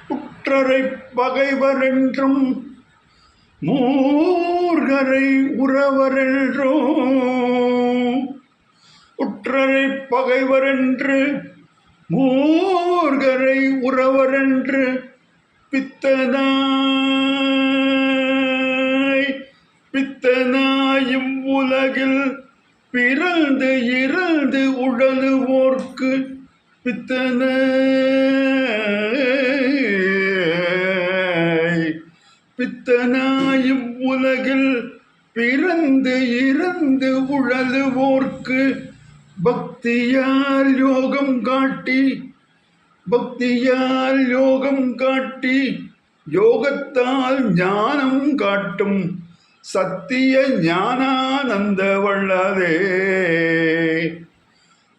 உற்றரை பகைவரென்றும் மூர்கரை உறவரென்றும் உற்றரை பகைவரென்று மூர்கரை உறவரென்று பித்தனாயும் உலகில் பிறந்து இறந்து உழலுவோர்க்கு பித்தனாயும் உலகில் பிறந்து இறந்து உழலுவோர்க்கு பக்தியால் யோகம் காட்டி யோகத்தால் ஞானம் காட்டும் சத்திய ஞானானந்த வள்ளலே.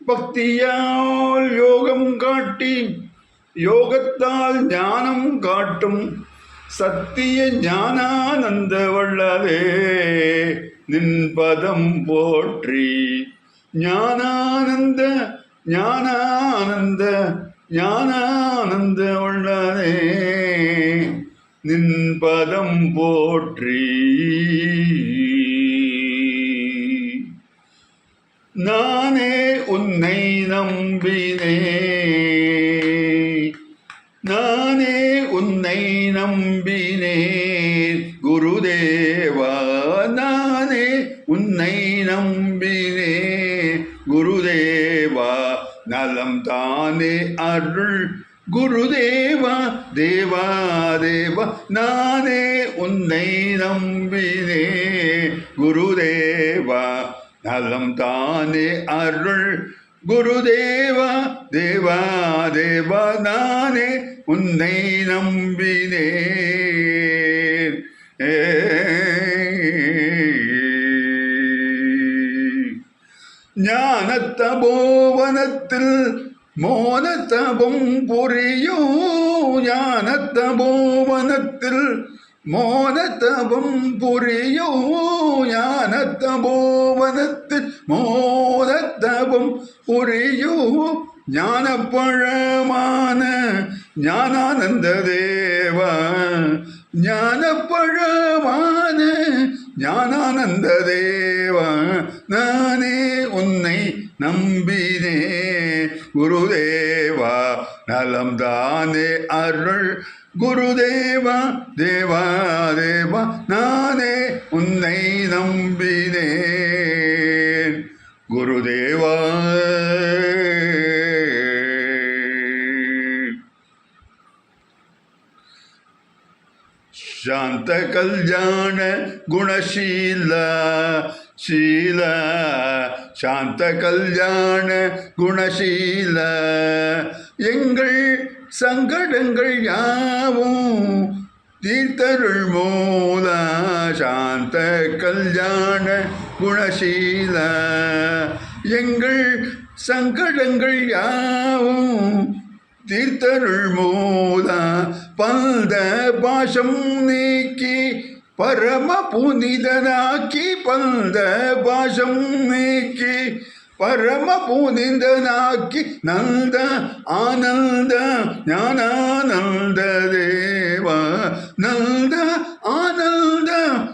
பக்தியால் யோகம் காட்டி யோகத்தால் ஞானம் காட்டும் சத்திய ஞானானந்த வள்ளலே. நின் பதம் போற்றி ஞானானந்த ஞானானந்த ஞானானந்த வள்ளலே. நின் பதம் போற்றி. நானே உன்னை நம்பினேன் குருதேவா. நானே உன்னை நம்பினேன் குருதேவா. நலம் தானே அருள் குருதேவா தேவா தேவா. நானே உன்னை நம்பினேன் குருதேவா. நலம் தானே அருள் குருதேவா தேவா தேவா. நானே உன்னை நம்பினேன். ஞானத்தபோவனத்தில் மோனத்தபம் புரியும். ஞானத்தபோவனத்தில் மோனத்தபம் புரியும். ஞானத்தபோவனத்தில் மோனத்தபம் புரியும். ஞானப்பழமான ஞானானந்த தேவா. ஞானப்பழமான ஞானானந்த தேவா. நானே உன்னை நம்பினே குருதேவா. நலம் தானே அருள் குருதேவா தேவா தேவா. நானே உன்னை நம்பினேன் குருதேவா. சாந்த கல்யாண குணசீல சீல. சாந்த கல்யாண குணசீல. எங்கள் சங்கடங்கள் யாவும் தீர்த்தருள் மூல. சாந்த கல்யாண குணசீல. எங்கள் சங்கடங்கள் யாவும் தீர்த்தருள் மூல. பல்த பாசம் நீக்கி பரம புனிதனாக்கி. பல்த பாசம் நீக்கி பரம புனிதனாக்கி. நந்த ஆனந்த ஞானானந்த தேவா. நந்த ஆனந்த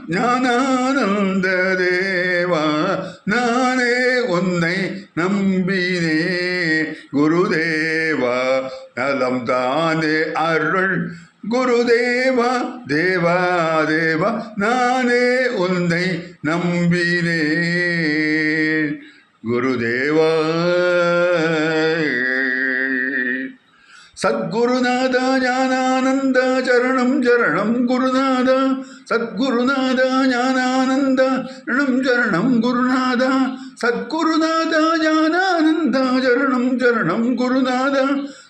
ஞானானந்த தேவா. நானே உன்னை நம்பினே குருதேவா. நலம் தானே அருள் குருதேவா தேவா தேவா. நானே உன்னை நம்பினேன் குருதேவா. சத்குருநாத ஞானானந்த சரணம் சரணம் குருநாத. சத்குருநாத ஞானானந்த சரணம் சரணம் குருநாத. சத்குருநாத ஞானானந்த சரணம் சரணம் குருநாத.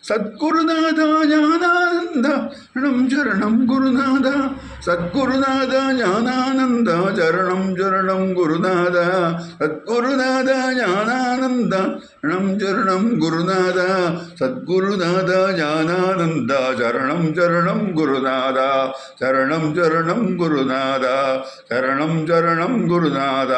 சத்குருநாத ஞானானந்த சரணம் சரணம் குருநாத. சத்குருநாத ஞானானந்த சரணம் சரணம் குருநாத. சத்குருநாத ஞானானந்த சரணம் சரணம் குருநாத. சத்குருநாத ஞானானந்த சரணம் சரணம் குருநாத. சரணம் சரணம் குருநாத. சரணம் சரணம் குருநாத.